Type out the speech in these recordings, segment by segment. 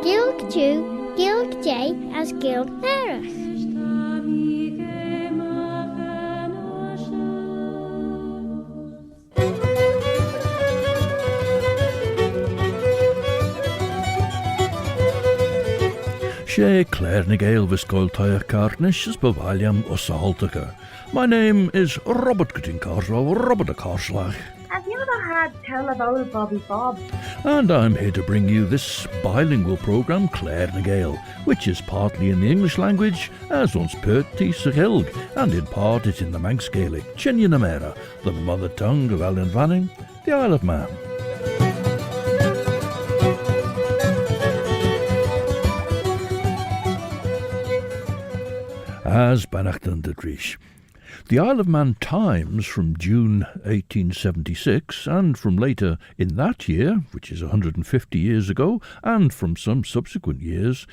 Gilg Jew, Gilg J as Gilg Nerus. Sé Claare na Gael viscoiltaich carnish is bevaliam osaltica. My name is Robert Gutting-Carswell, Robert a Carslach. Have you ever had tell of old Bobby Bob? And I'm here to bring you this bilingual programme, Claare na Gael, which is partly in the English language, as ons perti Sachilg, and in part it's in the Manx Gaelic, Chinyanamera, the mother tongue of Alan Vanning, the Isle of Man. As Banachtan de Drish. The Isle of Man Times from June 1876, and from later in that year, which is 150 years ago, and from some subsequent years,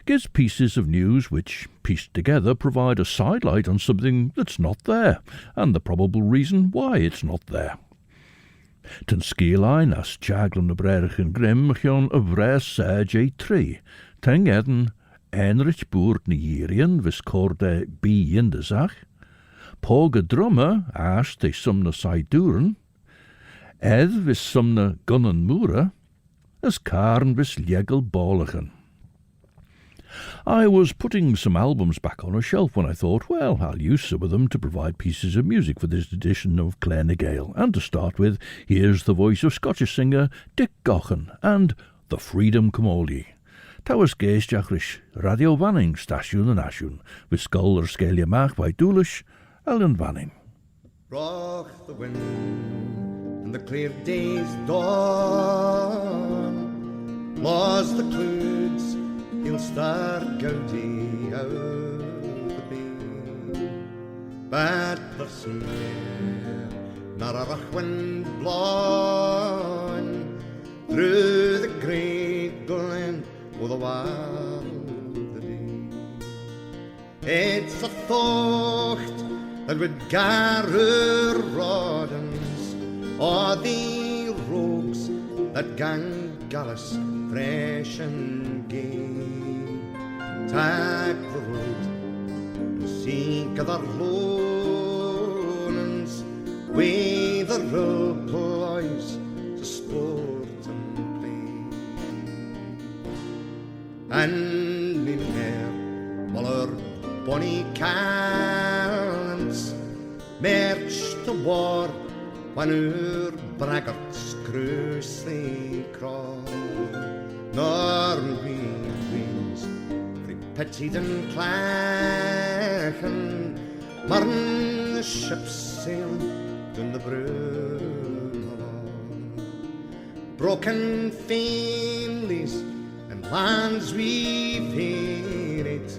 gives pieces of news which, pieced together, provide a sidelight on something that's not there, and the probable reason why it's not there. Ten skeerlein as Chaglan na Brerich and Grim chion a vres sage e tree, ten eden Enrich boert na Ierien vis corde bi in de zach, Poge drumme as te sumna saiduren, ed vis sumna gunnen moere, as Karn vis legel boligen. I was putting some albums back on a shelf when I thought, well, I'll use some of them to provide pieces of music for this edition of Claare na Gael. And to start with, here's the voice of Scottish singer Dick Gaughan and The Freedom Comoli. Towers Geestjachrish, Radio Vanning, Station and Ashun, with skull or scalia mach by Doolish, Alan Vanning. Roch the wind and the clear day's dawn, laws the clouds, he'll start gouty out the bay. But there's not a rough wind blowing through the great glen with a wild the day. It's a thought that would gather rodents or the rogues that gang gallus fresh and gay. Take the road and seek other lowlands where the rill ploys to sport and play. And me mare, muller bonny callants, march to war when our braggarts cruise they crawl. Nor we queens, frae pitied and clachan, marn the ships sail down the broom along. Broken families and lands we've heard,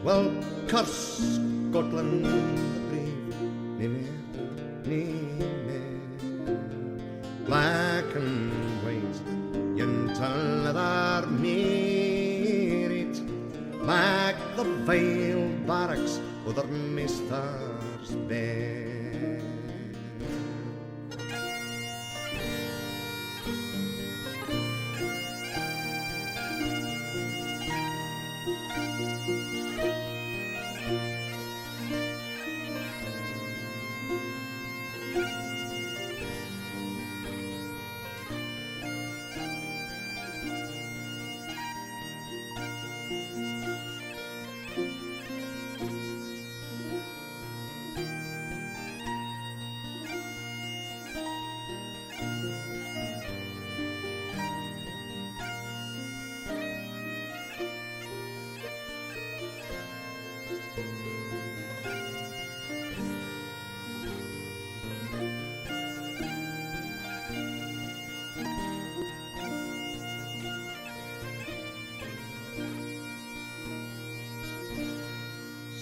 well, curse Scotland the brave, nae mair. Black and white, yntal other merit, mac the vile barracks other misters bear.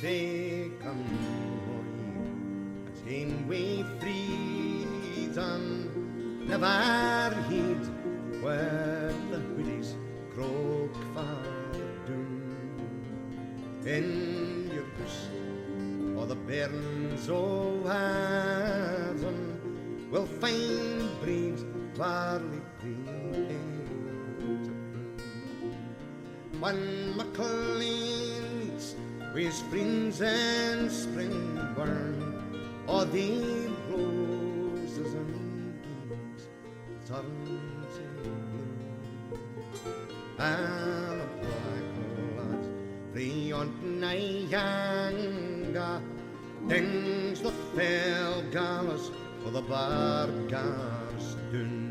Say come a team way freedom, never heed where the hoodies croak for doom. in your house, or the bairns o' Haddon will find breed barley breed. When McLean's with his friends and Springburn, or the roses and beans turn to blue, and the black lad free on Nyanga dings the fell gallows for the bargars dune.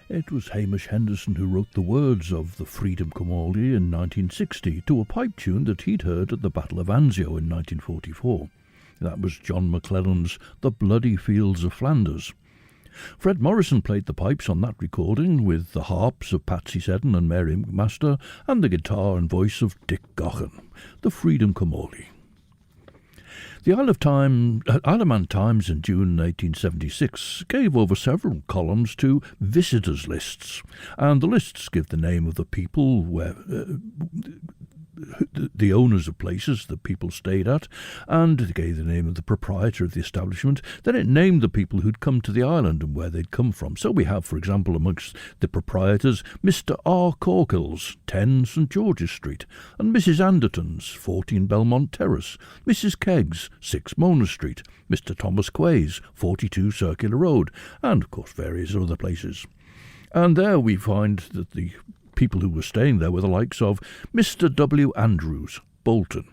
It was Hamish Henderson who wrote the words of the Freedom Comolli in 1960 to a pipe tune that he'd heard at the Battle of Anzio in 1944. That was John McClellan's The Bloody Fields of Flanders. Fred Morrison played the pipes on that recording with the harps of Patsy Seddon and Mary McMaster and the guitar and voice of Dick Gaughan, the Freedom Comolli. The Isle of Man Times in June 1876 gave over several columns to visitors' lists, and the lists give the name of the people where the owners of places that people stayed at, and it gave the name of the proprietor of the establishment. Then it named the people who'd come to the island and where they'd come from. So we have, for example, amongst the proprietors, Mr. R. Corkill's, 10 St. George's Street, and Mrs. Anderton's, 14 Belmont Terrace, Mrs. Kegg's, 6 Mona Street, Mr. Thomas Quay's, 42 Circular Road, and, of course, various other places. And there we find that the people who were staying there were the likes of Mr. W. Andrews, Bolton,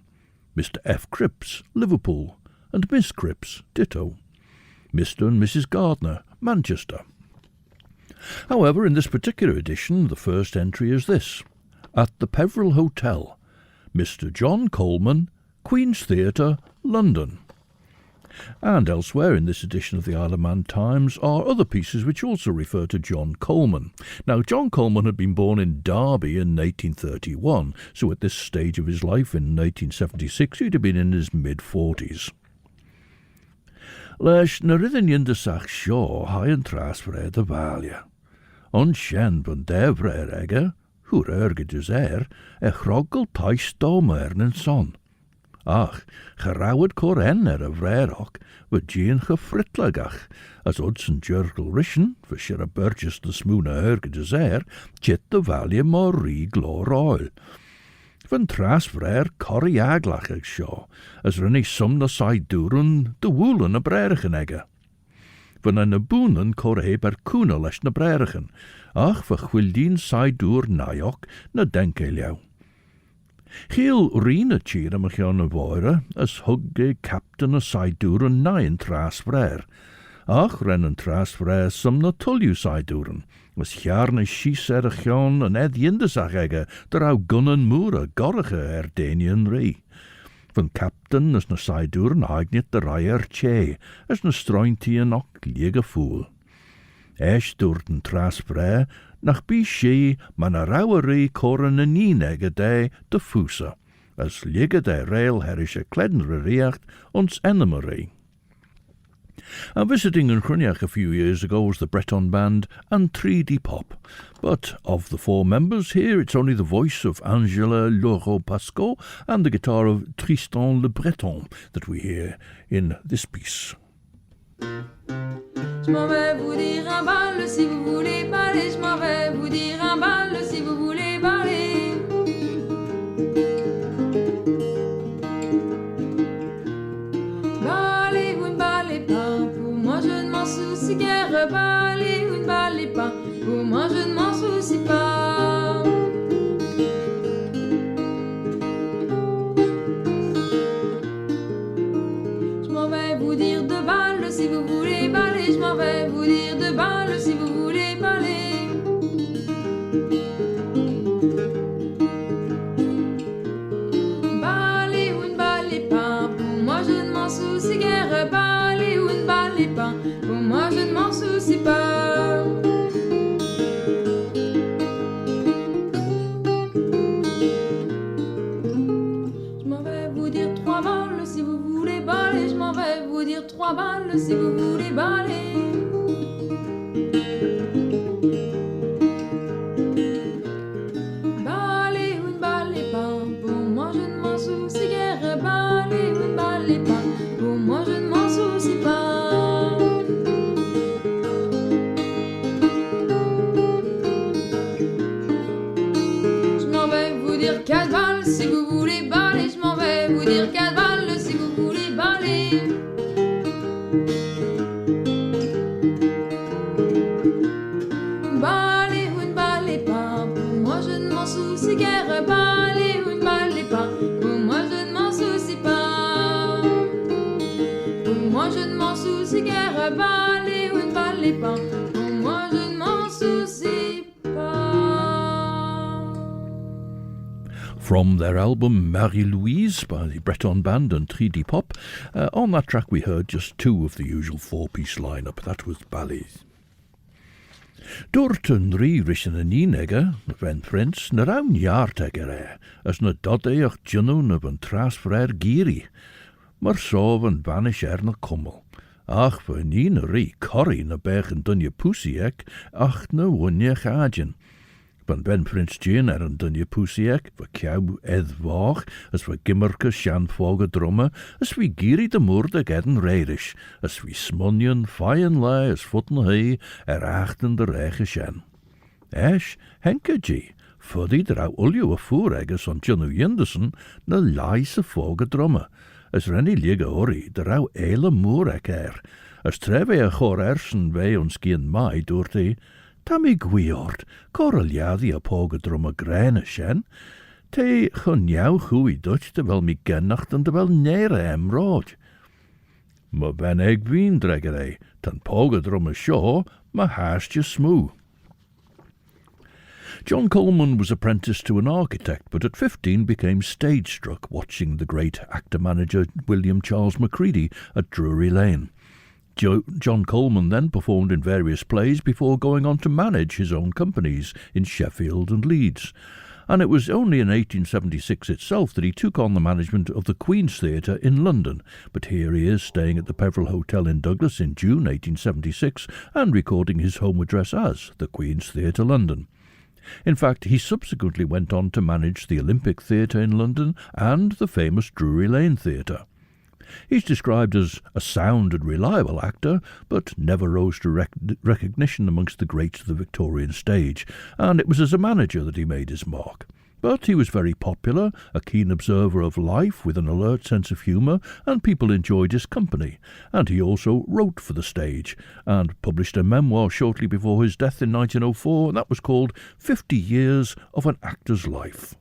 Mr. F. Cripps, Liverpool, and Miss Cripps, ditto, Mr. and Mrs. Gardner, Manchester. However, in this particular edition, the first entry is this: at the Peveril Hotel, Mr. John Coleman, Queen's Theatre, London. And elsewhere in this edition of the Isle of Man Times are other pieces which also refer to John Coleman. Now, John Coleman had been born in Derby in 1831, so at this stage of his life in 1876 he'd have been in his mid-40s. Leis na ridden yndysach sio haen trasfre de valia. On shen van devre ege, hwr ergedus e chrogel pais domer en son. Ach, gerawyd cor en y vrerog, fy gyn gefritlagach, as odds yn jyrgl rischen, fy sy'r a burgess the smoon a ergedus chit the valia mor ri glor oil. Fy'n tras vrer cori aglach ag sio, as rynny sum na said dŵrwn dy wŵlen y brerichen ege. Fy'n yn y bŵnen cor ber cwna leis na brerichen, ach fy chwildin said dŵr naiog na denkeiliaw. Chiel rina cheer am chion y voire, as hugge captain a saidúren nain trasfrer. Ach ren yn trasfrer sum na tulliu saidúren, as chiarne schies a chion an ed yindesach ege, der au gunnen moere gorige Danian ri. Van captain as na saidúren agnit de raier che, as na strointie an och liege fool. Esch doorten trasfrer, nach bi she man a rauwerie koren en nienege de fusa, as liege de rail herische klednere reacht ons enemerie. And visiting in Cruniach a few years ago was the Breton band and 3D Pop. But of the four members here, it's only the voice of Angela Leroux-Pascoe and the guitar of Tristan Le Breton that we hear in this piece. Je m'en vais vous dire un bal si vous voulez baller. Je m'en vais vous dire un bal si vous voulez baller. Ballez ou ne ballez pas, pour moi je ne m'en soucie guère. Ballez ou ne ballez pas, pour moi je ne m'en soucie pas. Je m'en vais vous dire de balle si vous voulez baller. Je m'en vais vous dire de balle si vous voulez baller. Ballez ou ne ballez pas, pour moi je ne m'en soucie guère. Ballez ou ne ballez pas, pour moi je ne m'en soucie pas. Je m'en vais vous dire trois balles si vous voulez baller. Je m'en vais vous dire trois balles si vous voulez baller. Ballez ou ne ballez pas, pour moi je ne m'en soucie guère. Ballez ou ne ballez pas, pour moi je ne m'en soucie pas. Je m'en vais vous dire quatre balles si vous voulez baller. Je m'en vais vous dire quatre balles si vous voulez baller. Ballez ou ne ballez pas, pour moi je ne m'en soucie guère. Ballez ou ne ballez pas, pour moi je ne m'en soucie pas. Pour moi je ne m'en soucie guère. Ballez ou ne ballez pas, pour moi je ne m'en soucie pas. From their album Marie-Louise by the Breton Band and 3D Pop, on that track we heard just two of the usual four-piece lineup. That was ballets. Dwrt yn rhi rysyn yn un ega, fe'n prins, na rawn iart ag as na dodau o'ch dynwn y fan tras frer giri. Mae'r sof yn vanish na cwmwl. Ach, fe'n un rhi cori na bech yn dynnu pwsi ec, ach na wyniach adjan. Van ben Prins Jean yn dynnu pwsi ec, fy ciaw eddfoch, as fy gymrca sian ffog y drwma, as fy giri dy mwrd ag edyn reirish, as fy smonion ffaen lai as fwt na hei, achten dy rech y sian. Esh, henka gi, fyddi draw ulio y ffwr egas on John Yenderson, na lai sy ffog y drwma, as renni liga ori, draw eil y mwr ec as trefe a chor ersen fe ons gyn mai dwrt ei, tam I gwiord, cor aliaddi a pog y drwm y gren y sien. Te chwniaw chwy dwch dy fel mi gennacht yn dy fel nere emrod. Ma ben eg fi'n dreger ei, tan pog y drwm y sio, ma hasht y smw. John Coleman was apprenticed to an architect, but at 15 became stage-struck watching the great actor-manager William Charles Macready at Drury Lane. John Coleman then performed in various plays before going on to manage his own companies in Sheffield and Leeds. And it was only in 1876 itself that he took on the management of the Queen's Theatre in London. But here he is staying at the Peveril Hotel in Douglas in June 1876 and recording his home address as the Queen's Theatre London. In fact, he subsequently went on to manage the Olympic Theatre in London and the famous Drury Lane Theatre. He's described as a sound and reliable actor, but never rose to recognition amongst the greats of the Victorian stage, and it was as a manager that he made his mark. But he was very popular, a keen observer of life with an alert sense of humour, and people enjoyed his company. And he also wrote for the stage, and published a memoir shortly before his death in 1904, and that was called 50 Years of an Actor's Life.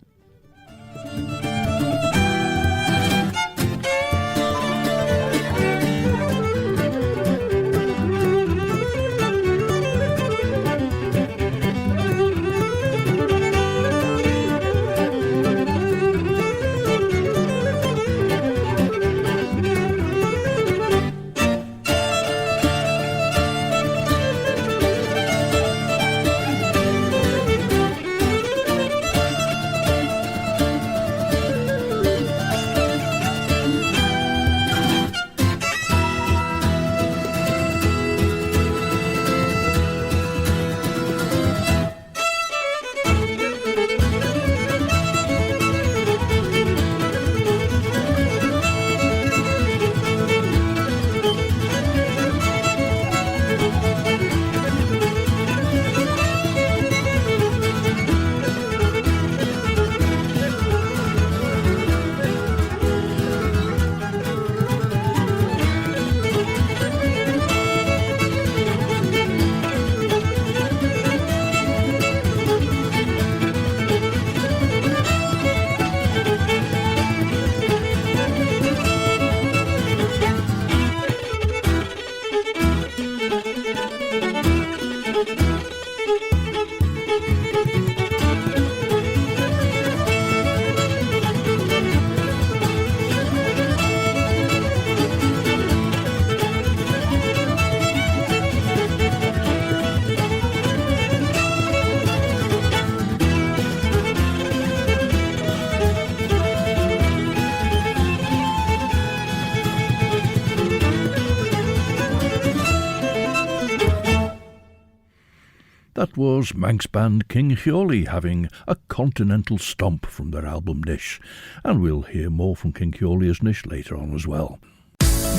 That was Manx band King Hewley having a continental stomp from their album Nish, and we'll hear more from King Hewley as Nish later on as well.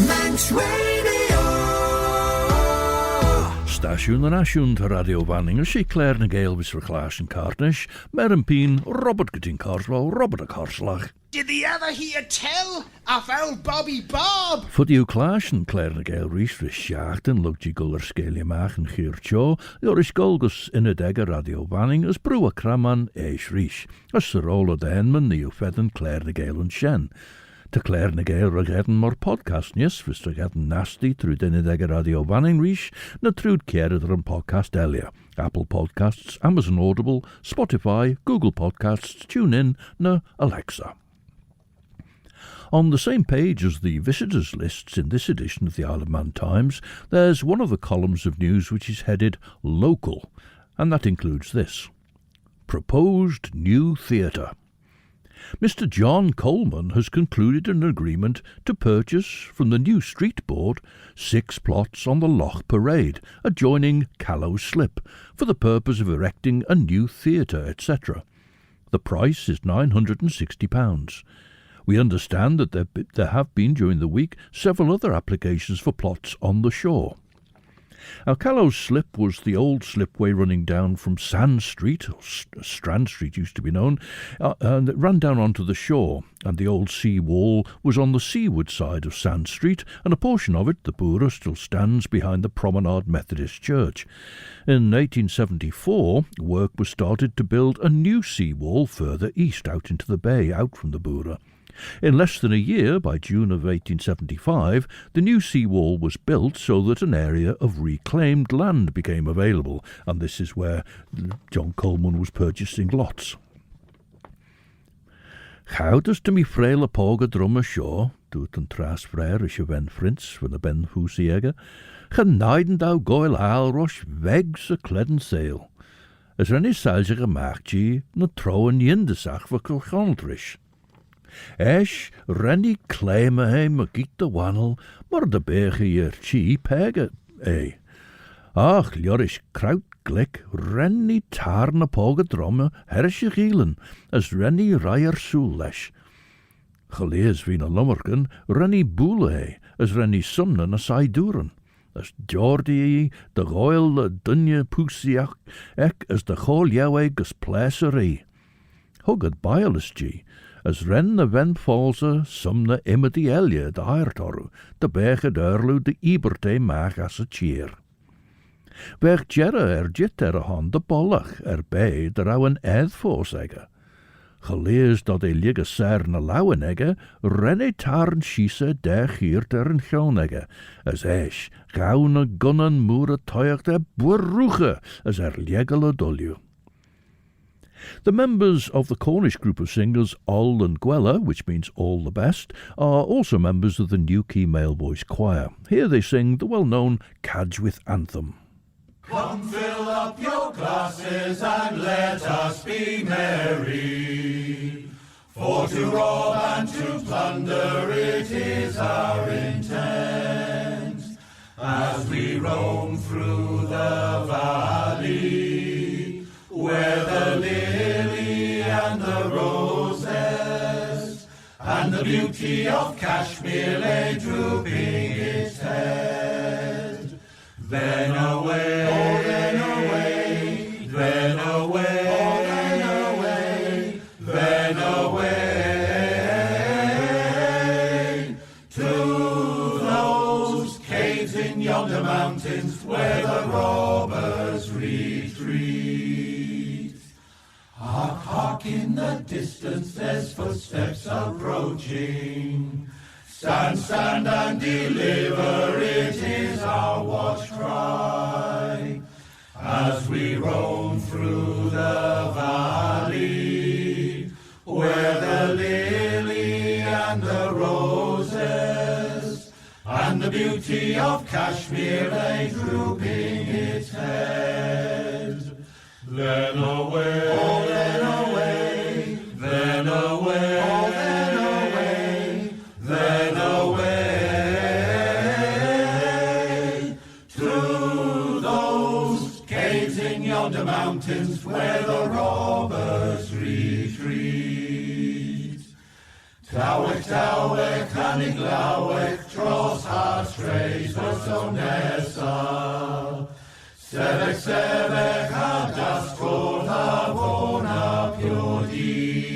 Manx Radio! Stasiwn yn asiwn to Radio Fanning, as she Claare na Gael vis verklaas en Cartnish, Meryn Peen, Robert Gutting Carswell, Robert a Carslach. Did the ever hear tell of old Bobby Bob? Voor die Claare en Claare na Gael ries vis sjachten, lukt je guller skelie maag en geert jo, is golgus in het egge Radio Fanning, as broe kraman eis ries, as de rol de henman die ufedden Claare na Gael en Shen. Te Claare na Gael regetten maar podcastjes, vis regetten nasty through in het egge Radio Fanning ries, na trud kere er een podcast elia. Apple Podcasts, Amazon Audible, Spotify, Google Podcasts, TuneIn, na Alexa. On the same page as the visitors lists in this edition of the Isle of Man Times, there's one of the columns of news which is headed Local, and that includes this. Proposed new theatre. Mr. John Coleman has concluded an agreement to purchase from the New Street Board 6 plots on the Loch Parade, adjoining Callow Slip, for the purpose of erecting a new theatre, etc. The price is £960. We understand that there have been during the week several other applications for plots on the shore. Now, Callow Slip was the old slipway running down from Sand Street, or Strand Street used to be known, and it ran down onto the shore, and the old sea wall was on the seaward side of Sand Street, and a portion of it, the Bura, still stands behind the Promenade Methodist Church. In 1874, work was started to build a new sea wall further east out into the bay, out from the Bura. In less than a year, by June of 1875, the new seawall was built so that an area of reclaimed land became available, and this is where John Coleman was purchasing lots. Gouders to mi fraile poge drumme shaw, doet een trasfrair is je wen frins van de ben hoesiege, genaiden dou goil aalrosh wegs a kledden sail. As er any salge gemaakt je, na trouwen jindesach voor kulchandrish. Esh, rennie claime he me giet de wannel, maar de bege hier chi pege, Ach, ljorish kraut glik, rennie tarne poge dromme, hersje gielen, as rennie rijer soelesh. Gelees wie na lummerken, rennie boele he, as rennie sumnen a saiduren. As Geordie, de goil de dunje poesiach, ek as de gol jouwe gus placerie. Hugged bialis G. As ren de wen false, sumne immedi elje de hairtoru, de bege derlu de iberte maag as a cheer. Weg jerre jit a hand de bollach, bij de rauwen eedvoorzegge. Gelees dat ligge serne lauwenegge, renne tarn schiese giert een gjonegge, as esch, gaune gunnen moere tuig de boerroege, as liegele dolju. The members of the Cornish group of singers All and Gwella, which means all the best, are also members of the New Key Male Voice Choir. Here they sing the well-known Cadgwith Anthem. Come fill up your glasses and let us be merry. For to rob and to plunder it is our intent. As we roam through the valley, where the lily and the roses and the beauty of Kashmir lay drooping its head. Then away, oh, then away, then away, oh, then away, then away to those caves in yonder mountains where the robbers retreat. Hark, hark, in the distance there's footsteps approaching. Stand, stand and deliver, it is our watch cry. As we roam through the valley, where the lily and the roses and the beauty of Kashmir lay drooping its head. Then away, oh, then away, then away, oh, then away, then away to those caves in yonder yonder mountains where the robbers retreat. Tawech, tawech, anig lawech, dros har streis o nesa. Sefech, sefech, a dasgwrdd a fôn a piodig.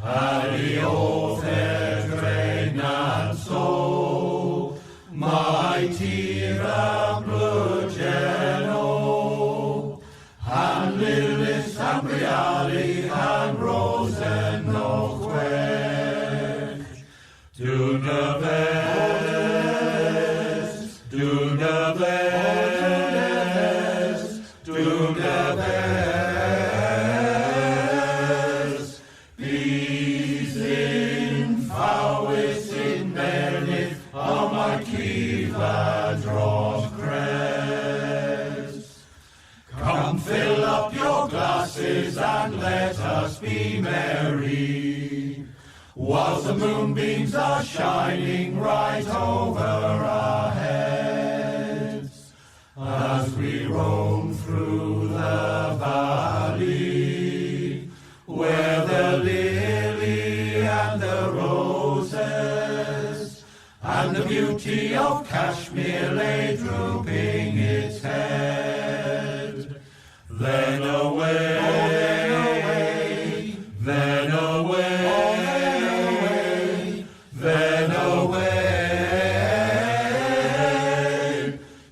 Ari oth drein and so, mae tir a blwgeno, and lilys and briali and rosen o chwech. Dwi'n gyfes, dwi'n gyfes, dwi'n gyfes. Bys in ffawys in mernydd, o mae cifa dros gres. Come fill up your glasses and let us be merry, whilst the moonbeams are shining right over our heads, as we roam through the valley, where the lily and the roses, and the beauty of Kashmir lay drooping its head. Then away, then away, then away,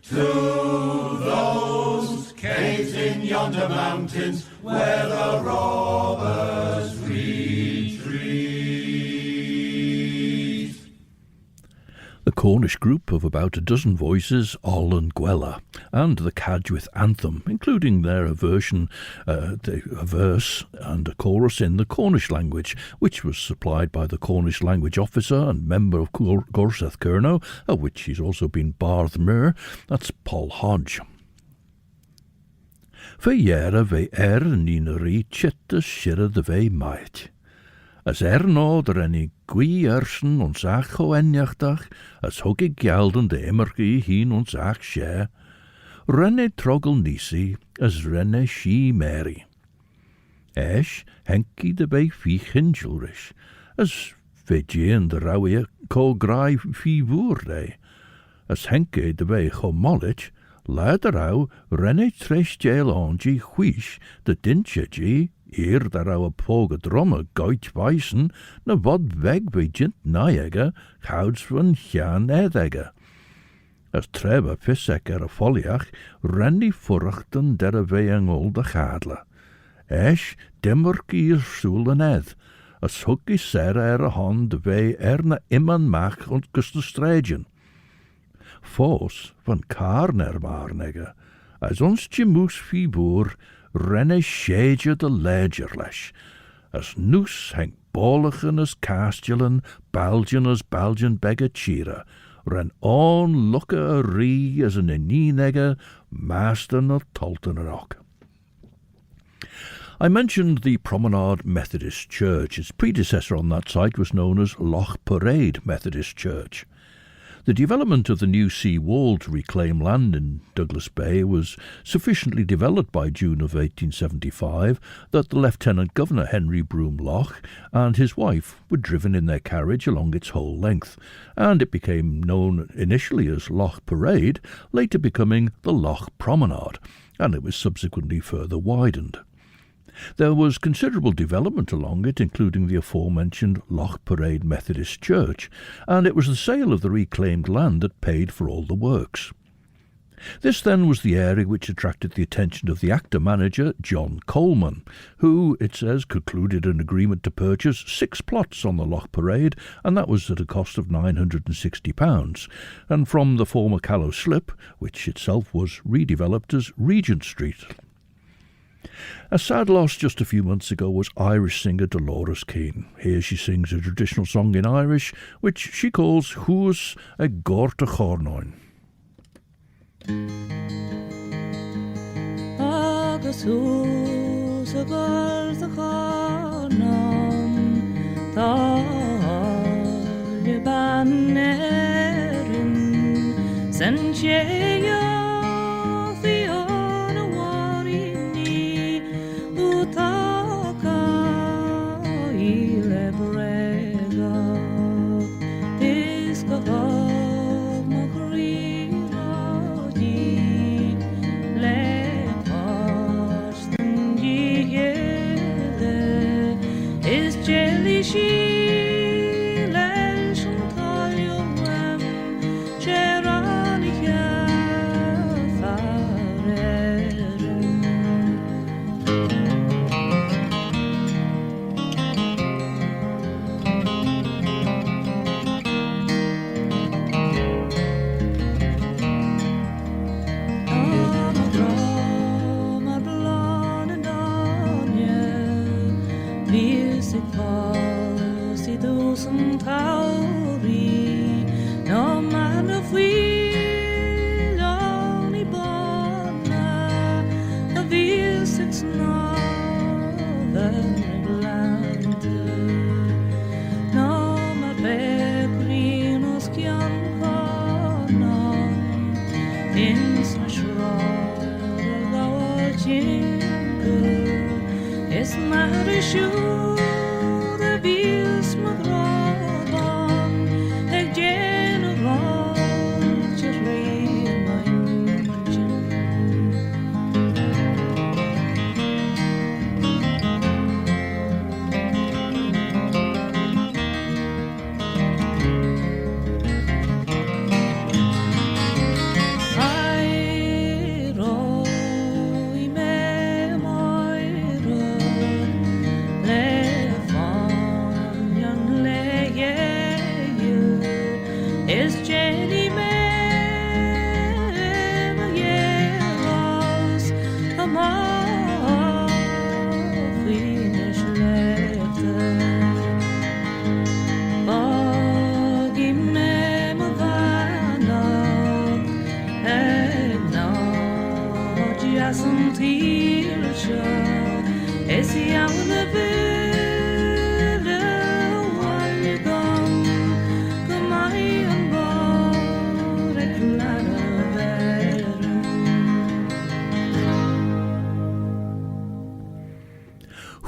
to those caves in yonder mountains where the robbers retreat. The Cornish group of about a dozen voices, All and Gwella, and the Cadgwith anthem, including their a verse and a chorus in the Cornish language, which was supplied by the Cornish language officer and member of Gorseth Kerno, of which he's also been Barth Muir, that's Paul Hodge. Fe jere ve yn ri chitte shirre de ve maet. As no renni gwi ersen ons ach o enjachtach, as hog ik gelden de emmergie hien ons ach share, renne trogel nisi, as renne she Mary. Esh henki de bei fi hingelrish, as vegien de rauwe ko grai fi voerde, as henke de bei go mollich, laat de rauw renne tresh jail onji huish de dinche Eer daar ouwe poge dromme goit wijzen, na wat weg bij jint naegge, houds van Jan edegge. As trebe visek a foliach, renni furchten der weeng ol de gadle. Esch dimmerkie soel en ed, as hukkie serre a hand wei na imman mach und kuste strijgen. Fos van Kaarner waarnegge, as ons moes fieboer, renne shade de ledger lesh, as noos henk bolligen as castelen, Belgian as Belgian beggar cheera, ren on looke a ree as an enenegge, master na Tolton rock. I mentioned the Promenade Methodist Church. Its predecessor on that site was known as Loch Parade Methodist Church. The development of the new sea wall to reclaim land in Douglas Bay was sufficiently developed by June of 1875 that the Lieutenant Governor Henry Broom Loch and his wife were driven in their carriage along its whole length, and it became known initially as Loch Parade, later becoming the Loch Promenade, and it was subsequently further widened. There was considerable development along it, including the aforementioned Loch Parade Methodist Church, and it was the sale of the reclaimed land that paid for all the works. This then was the area which attracted the attention of the actor-manager John Coleman, who, it says, concluded an agreement to purchase 6 plots on the Loch Parade, and that was at a cost of £960, and from the former Callow Slip, which itself was redeveloped as Regent Street. A sad loss just a few months ago was Irish singer Dolores Keane. Here she sings a traditional song in Irish, which she calls Hús a Gorta Chornoin. Agus hús a Gorta Chornoin, Tá Liban Erin, Sen Cheia Fiona fwylon I bona a vil six northern land no ma peprinos kian konon in sa shroud es marishu de vis madron e general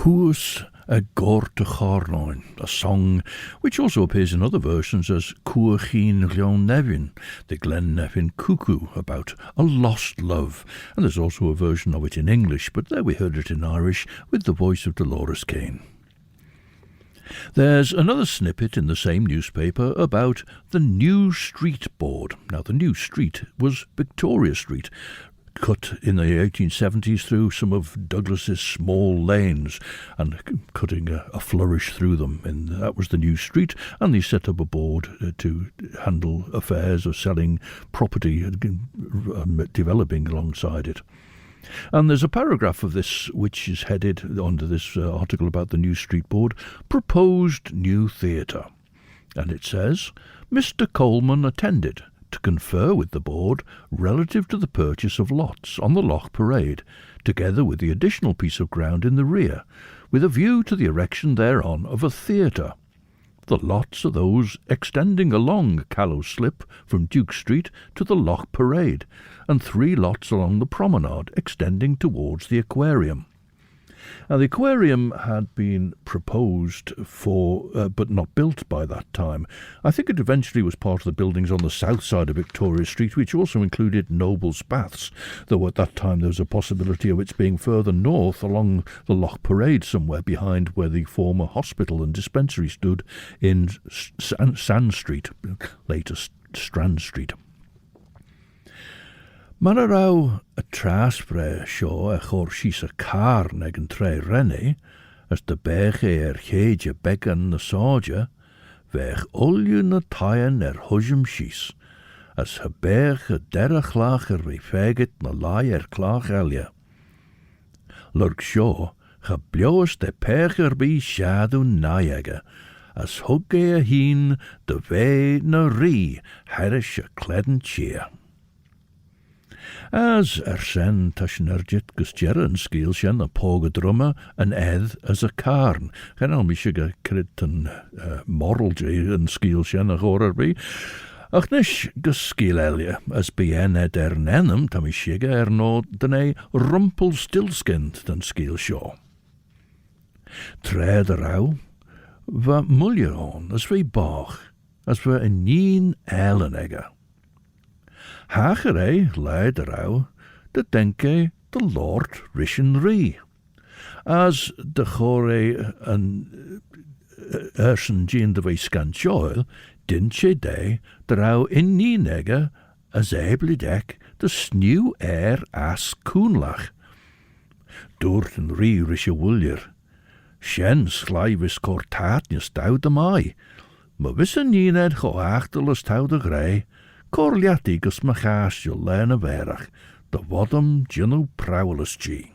Hús a Gorta Charnoin, a song which also appears in other versions as Cuachin Gleon Nevin, the Glen Nevin Cuckoo, about a lost love. And there's also a version of it in English, but there we heard it in Irish with the voice of Dolores Kane. There's another snippet in the same newspaper about the New Street Board. Now, the New Street was Victoria Street, cut in the 1870s through some of Douglas's small lanes and cutting a flourish through them. And that was the New Street, and they set up a board to handle affairs of selling property and developing alongside it. And there's a paragraph of this which is headed under this article about the New Street Board, Proposed New Theatre. And it says, Mr. Coleman attended to confer with the board relative to the purchase of lots on the Loch Parade, together with the additional piece of ground in the rear, with a view to the erection thereon of a theatre. The lots are those extending along Callow Slip from Duke Street to the Loch Parade, and 3 lots along the promenade extending towards the aquarium. Now, the aquarium had been proposed for, but not built by that time. I think it eventually was part of the buildings on the south side of Victoria Street, which also included Noble's Baths, though at that time there was a possibility of its being further north along the Loch Parade, somewhere behind where the former hospital and dispensary stood in Sand Street, later Strand Street. Mar a raw y trasbre sio a chor sys y car nag yn tre renne, as de bech cheidje began na sodja, vech olju na taien hujum sys, as hy bech derach lach feget na lai klach elje. Lurg sio, hy blios de pech by shadow naiege, as hugge heen de ve na ri, herish kleden cheer. As sen tasnergit gusjer en skielsjen a poge drummer en edd as a carn. Gen al misje crit en moralje en skielsjen a horrorby. Ach nish guskiel elje as bien ed nenum tam misje no den rumpelstilskind den skielsjå. Tred rauw, va muljer on as vi bach, as we een nien eilenegger. Hager leid rauw, de denke de Lord Rishin Ree. As de chore en ersen gien de we scanchoil, dint she de rauw in nienegge as eblidek de sneeuw as koenlach. Doort en Ree risje wuljer. Shen schlijvis kortaatjes touw de mai, maar wissen niened geachterlos touw de grij, Corliaticus Machasio Lena Verach, the Wadum Ginu Prowlus G.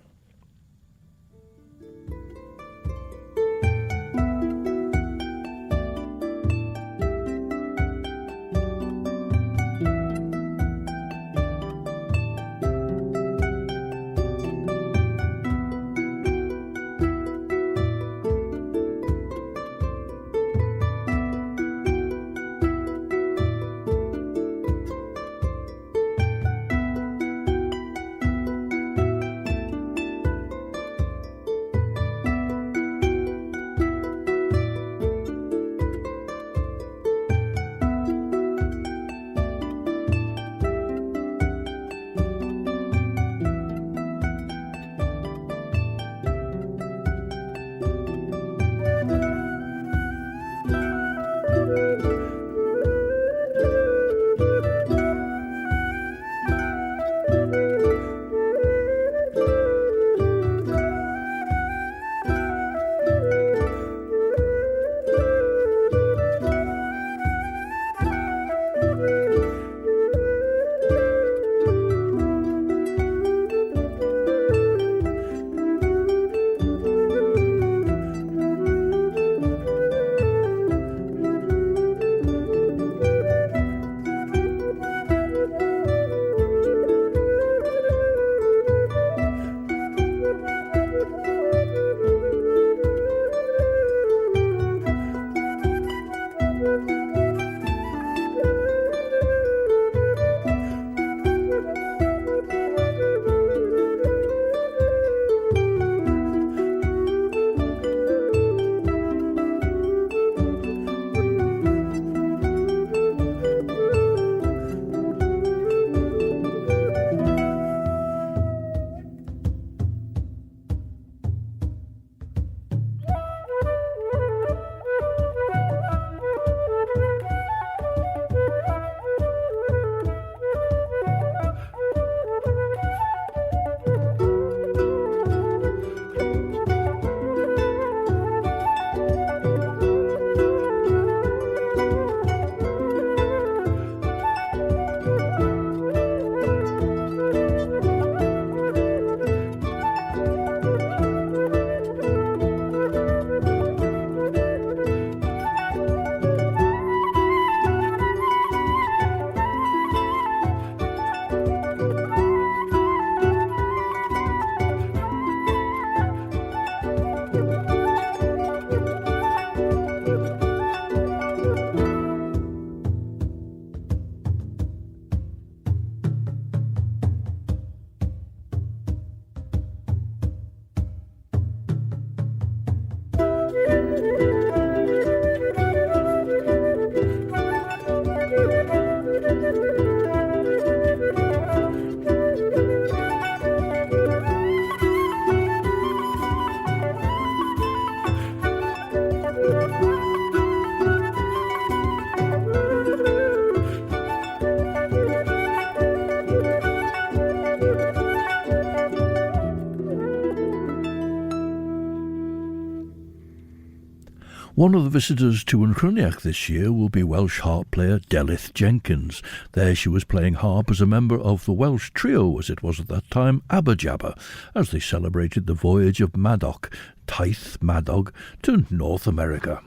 One of the visitors to Uncruniac this year will be Welsh harp player Delith Jenkins. There she was playing harp as a member of the Welsh trio, as it was at that time, Aberjabber, as they celebrated the voyage of Madoc, Taith Madog, to North America.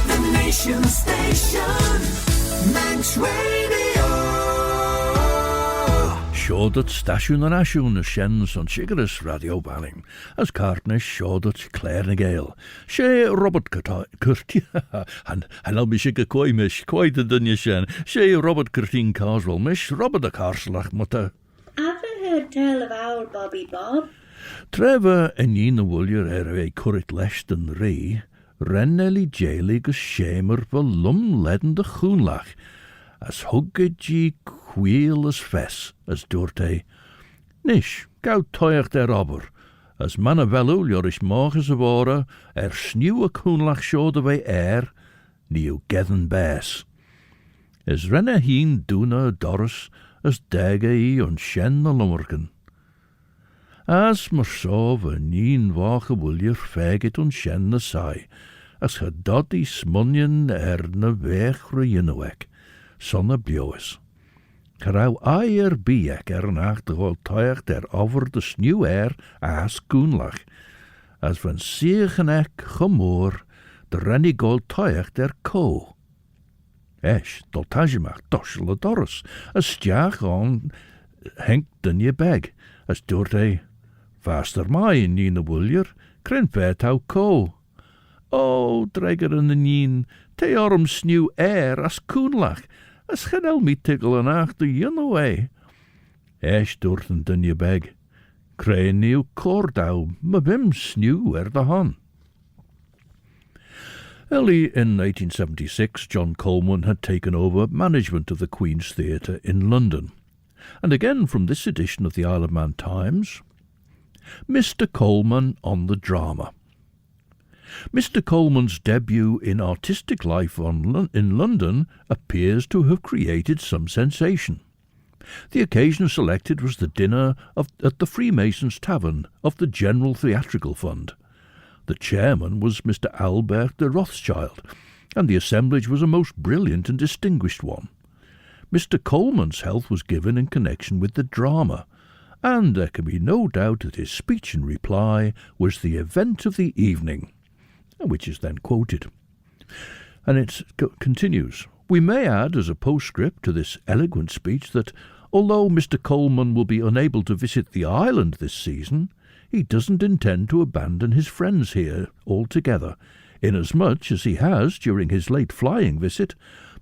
The Nation Station, Manx Radio. Sure dat stasiwn yn asiwn y siens on Sigarys Radio Balling, as cartnes sure dat Claare na Gael. She Robert Curti, and I'll be shiga koi mish, quite a dunya shen. She Robert Curtin Carswell mish, Robert a Carslach mutta. Haven't heard tell of old Bobby Bob. Trevor en yin wullier a currit lesht and ree, rennelly jailig a shamer for lum ledden de choonlach, as hugged ye queel as fess, as doorte. Nish, gauw toiach der robber, as manavelu jorish morges of ora, sneeuw a coonlach shode way nieuw gethen bass. As renne heen doona doris, as dega I on shen na lummerken. As mersov a neen wache wuljer faggot on shen na sai, as gedoddy smunjen na weg reinewek, sonne bioes. Carau aier biek nach de gol toiach der over de sneeuw as koenlach, as van siegenek gemoor de renny gol toiach der ko. Esch, doltajemach doschele doris, as stjaag on henk den je beg, as doorte vaster mai nina wuljer, kren vetau ko. O, dreiger in de nien, te orm sneeuw as koenlach, as gedel me tickle en achter jinaway. Esch doorten den je beg. Kry nieuw koordau, me bim sneeuw de han. Early in 1876, John Coleman had taken over management of the Queen's Theatre in London. And again from this edition of the Isle of Man Times, Mr. Coleman on the drama. Mr. Coleman's debut in artistic life in London appears to have created some sensation. The occasion selected was the dinner at the Freemasons' Tavern of the General Theatrical Fund. The chairman was Mr. Albert de Rothschild, and the assemblage was a most brilliant and distinguished one. Mr. Coleman's health was given in connection with the drama, and there can be no doubt that his speech in reply was the event of the evening, which is then quoted. And it continues, we may add as a postscript to this eloquent speech that although Mr. Coleman will be unable to visit the island this season, he doesn't intend to abandon his friends here altogether, inasmuch as he has, during his late flying visit,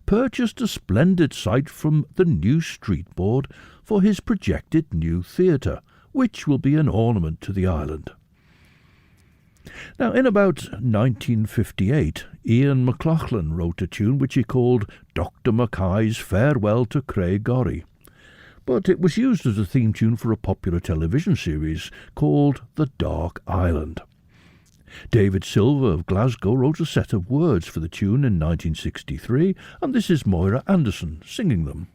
purchased a splendid site from the new street board for his projected new theatre, which will be an ornament to the island. Now, in about 1958, Ian McLaughlin wrote a tune which he called Dr. Mackay's Farewell to Craiggorry, but it was used as a theme tune for a popular television series called The Dark Island. David Silver of Glasgow wrote a set of words for the tune in 1963, and this is Moira Anderson singing them.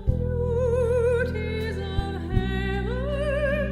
Beauties of heaven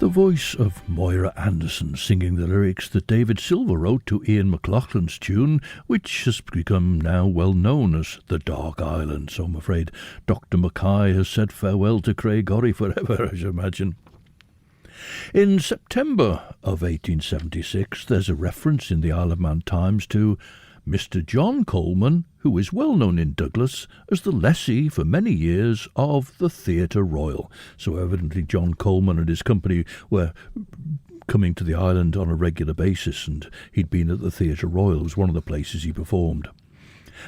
The voice of Moira Anderson singing the lyrics that David Silver wrote to Ian McLaughlin's tune, which has become now well known as The Dark Island. So I'm afraid Dr. Mackay has said farewell to Craigory forever, I should imagine. In September of 1876, there's a reference in the Isle of Man Times to Mr. John Coleman, who is well known in Douglas as the lessee for many years of the Theatre Royal. So evidently John Coleman and his company were coming to the island on a regular basis, and he'd been at the Theatre Royal. It was one of the places he performed.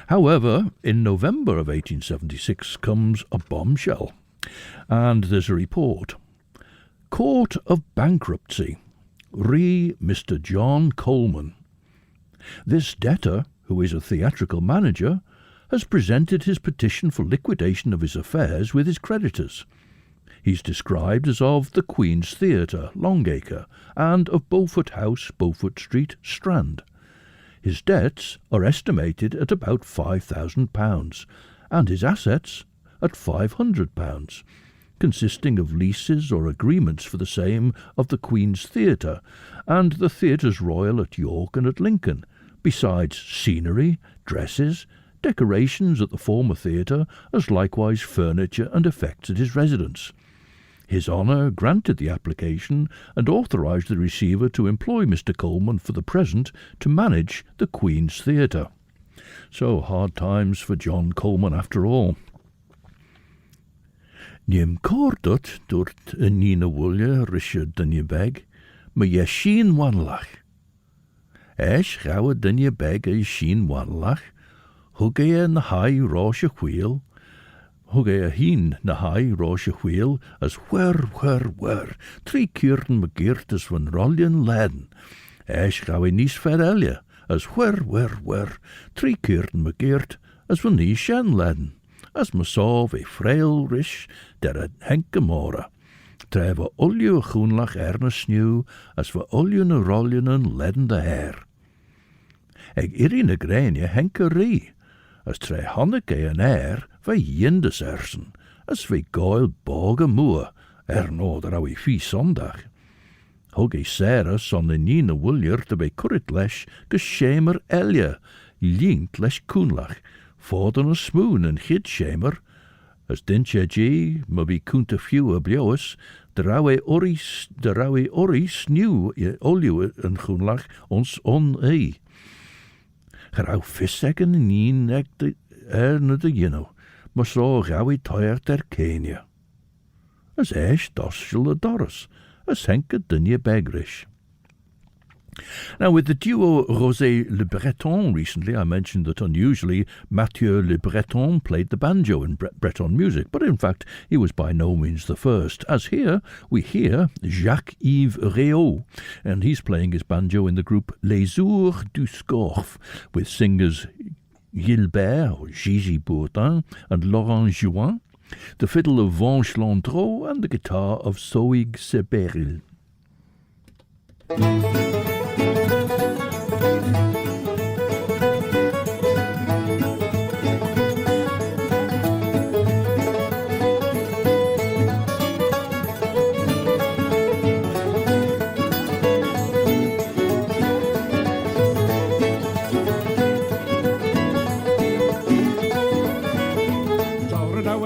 However, in November of 1876 comes a bombshell, and there's a report. Court of Bankruptcy. Re Mr. John Coleman. This debtor, who is a theatrical manager, has presented his petition for liquidation of his affairs with his creditors. He's described as of the Queen's Theatre, Longacre, and of Beaufort House, Beaufort Street, Strand. His debts are estimated at about £5,000, and his assets at £500, consisting of leases or agreements for the same of the Queen's Theatre, and the Theatres Royal at York and at Lincoln, besides scenery, dresses, decorations at the former theatre, as likewise furniture and effects at his residence. His Honour granted the application and authorised the receiver to employ Mr. Coleman for the present to manage the Queen's Theatre. So hard times for John Coleman after all. Nim cordot dort een nina wulje Richard dunje beg, maar je sheen wanlach. Esh gawe dunje beg a sheen wanlach, hug na hai rosje wheel, hug heen na hai rosje wheel, as whir, 3 kuren begeert as van rollen leden. Esh gawe nies verelje, as whir, 3 kuren begeert as van nies shen leden. As me saw ve frail rish der a henke mora. Treve olje groenlach erne sneeuw, as we olje na rollen en ledden de hair. Eg irine greinje henke rie, as tre hanneke en air ve jindes ersen, as ve Gael boge moe, no der awi fi zondag. Hog Sarah son de nine wuljer te be currit lesh, geshemer elje, lient lesh koenlach, Forden a smoon en gidshamer, as dintje G, ma be kunte few a blioes, de rawe oris nieuw olju en groenlach ons on Grauw vissekken nien ek de erne de jinno, maar so gawi toyer ter Kenia. As esh dossel a doris, as henke dunje begrish. Now, with the duo Rosé Le Breton recently, I mentioned that unusually Mathieu Le Breton played the banjo in Breton music, but in fact he was by no means the first, as here we hear Jacques-Yves Réau, and he's playing his banjo in the group Les Jours du Scorff, with singers Gilbert, or Gigi Bourdin, and Laurent Jouin, the fiddle of Vanche Landreau, and the guitar of Soig Seberil.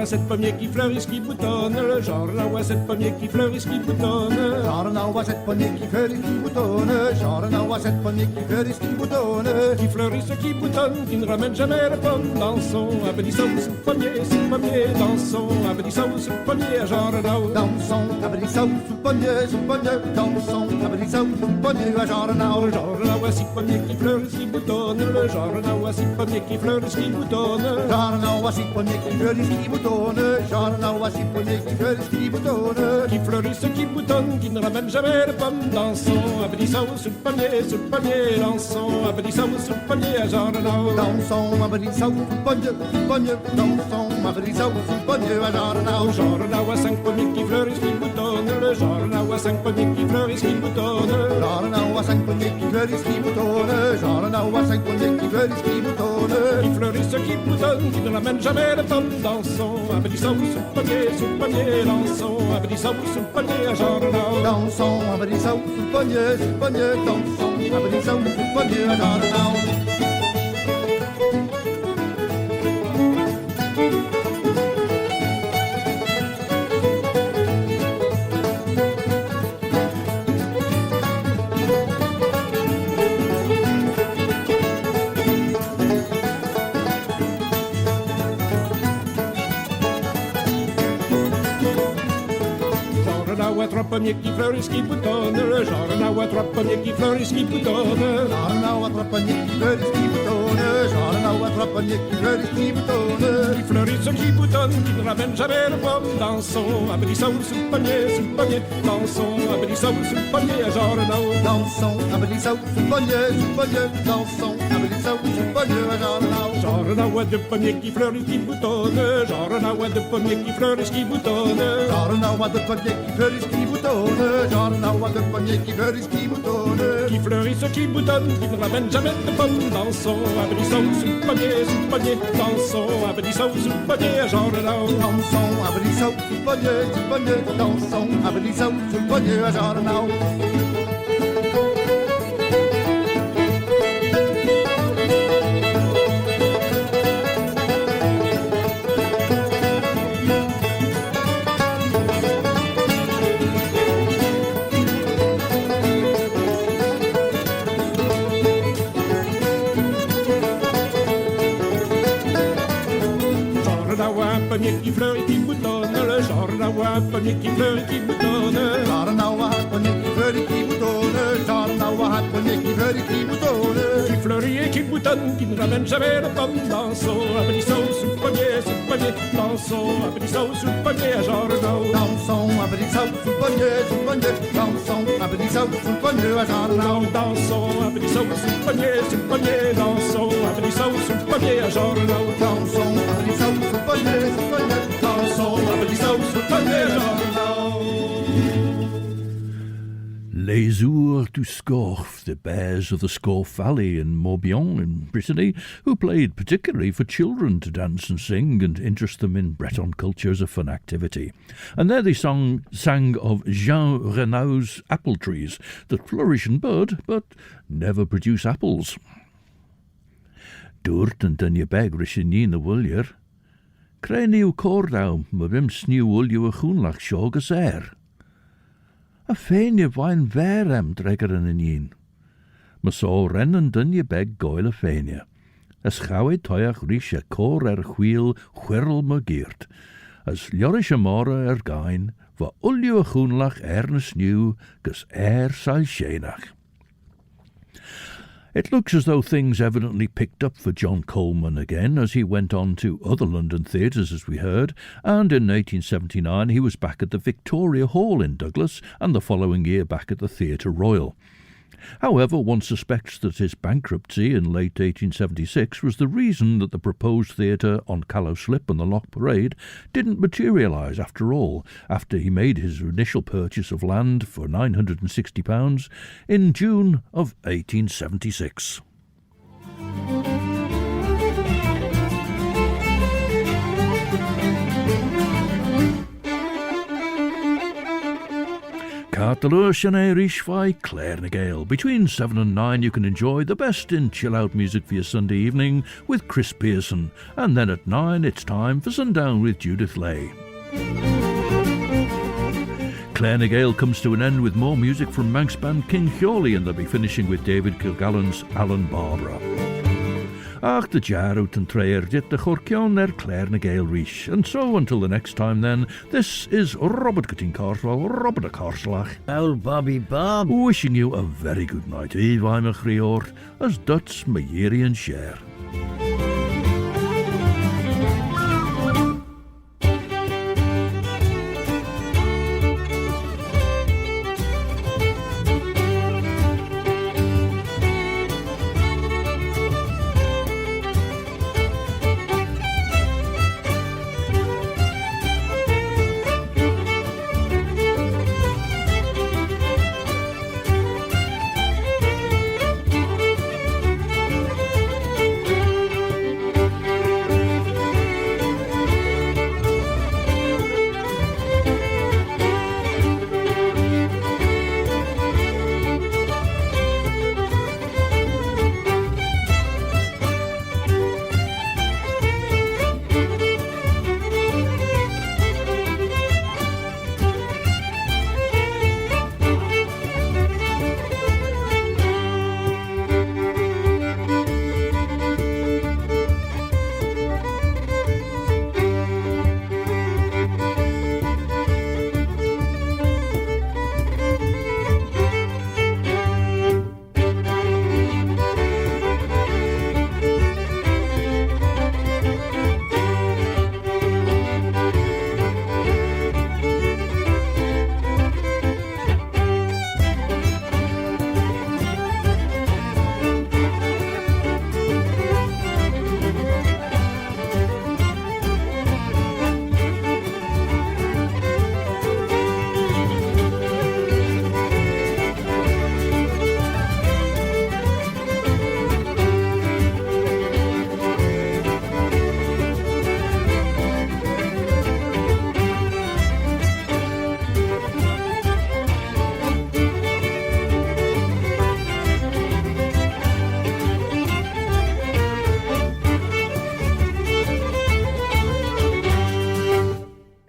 Cette pommier qui fleurissent, qui boutonne, le genre là où cette pommier qui fleurissent, qui boutonne. Genre là où cette pommier qui fleurissent, qui boutonne. Genre là où cette pommier qui fleurissent, qui boutonne. Qui fleurissent, qui boutonne, qui ne ramène jamais de pommes. Dansons, abedissons sous pommier, dansons, abedissons sous pommier, genre là où. Dansons, abedissons sous pommier, dansons, abedissons sous pommier, genre là où. Genre là où six pommiers qui fleurissent, qui boutonne, le genre là où six pommiers qui fleurissent, qui boutonne. Genre là où six pommiers qui fleurissent, qui boutonne. Genre là où six pommiers qui fleurissent, qui boutonne. Qui fleurissent, qui boutonnent, qui ne ramènent jamais de pommes. Dansons, abedissons sous pommier, dansons, abedissons sous pommier, genre là où. Dansons, abedissons sous pommier, dansons, abedissons sous pommier, genre là où. Genre là où cinq pommiers qui fleurissent, qui boutonnent, le genre là où cinq pommiers qui fleurissent, qui boutonnent. Genre là où cinq pommiers qui fleurissent, qui boutonnent. Genre là où cinq pommiers qui fleurissent, qui boutonnent. Qui fleurissent, qui boutonne qui ne ramène jamais le pomme. Dansons un petit saut sous le poignet, dansons un petit saut sous le poignet à Jordanau. Dansons un petit saut sous le poignet, dansons un petit saut sous le poignet à Jordanau. Trois pommiers qui fleurissent, qui boutonnent. Jordanau a trois pommiers qui fleurissent, qui boutonnent. Jordanau a trois pommiers qui fleurissent, qui boutonnent. Jordanau a trois pommiers qui fleurissent, qui boutonnent. Qui fleurissent, qui boutonnent, qui ne ramènent jamais le pomme. Dansons un petit saut sous le poignet, dansons un petit saut sous le poignet à Jordanau. Dansons un petit saut sous le poignet, dansons un petit saut sous le poignet à Jordanau. Jordanau a deux pommiers qui fleurissent, qui boutonnent. Jordanau a deux pommiers qui fleurissent, qui boutonnent. Jordanau a deux pommiers qui fleurissent, qui boutonnent. Jordanau a deux pommiers qui fleurissent, qui boutonnent. Qui fleurissent, qui boutonnent, qui ne ramènent jamais de pommes. Dansons un petit saut sous le poignet, dansons un petit saut sous le poignet à Jordanau. Dansons un petit saut sous le poignet, dansons un petit saut sous le poignet à Jordanau. Pommier qui fleurit, qui boutonne, le Jordanau a un pommier qui fleurit, qui boutonne. Jordanau a un pommier qui fleurit, qui boutonne. Jordanau a un pommier qui fleurit, qui boutonne. Qui fleurit et qui boutonne, qui ne ramène jamais le pomme. Dansons un petit saut sous le poignet, dansons un petit saut sous le poignet à Jordanau. Dansons un petit saut sous le poignet, dansons un petit saut sous le poignet à Jordanau. Dansons un petit saut sous le poignet, dansons un petit saut sous le poignet à Jordanau. Dansons un petit saut sous le poignet, dansons un petit saut sous le poignet à Jordanau. Les Ours du Scorff, the Bears of the Scorff Valley in Morbihan in Brittany, who played particularly for children to dance and sing and interest them in Breton culture as a fun activity. And there they sang of Jean Renaud's apple trees that flourish and bud, but never produce apples. Dúirt an dunne beg ris sin ní na bhuilir. Creiniú córdá ma bim sniú uliú a chúnlach seo gus A féine bhain bhéram dregar an inín. Ma só ren an dunne beg Gael a féine. As chawe toiach ris a cór chhuil chwirl ma gírt. As liorish a mora gain, va uliú a chúnlach na sniú gus sail sénach. It looks as though things evidently picked up for John Coleman again as he went on to other London theatres, as we heard, and in 1879 he was back at the Victoria Hall in Douglas and the following year back at the Theatre Royal. However, one suspects that his bankruptcy in late 1876 was the reason that the proposed theatre on Callow Slip and the Loch Parade didn't materialise after all, after he made his initial purchase of land for £960 in June of 1876. Cartalus and Irish by Claare and Gael. Between 7 and 9 you can enjoy the best in chill-out music for your Sunday evening with Chris Pearson. And then at 9 it's time for Sundown with Judith Lay. Claare and Gael comes to an end with more music from Manx band King Hurley, and they'll be finishing with David Kilgallen's Alan Barbara. Ach the jar out and treir dit de chorkion Claare and Gael Reach. And so until the next time then, this is Robert Cutting Carswell, Robert a Carslach. Old Bobby Bob. Wishing you a very good night. Eve I'm a chrior, as Duts my yeary and share.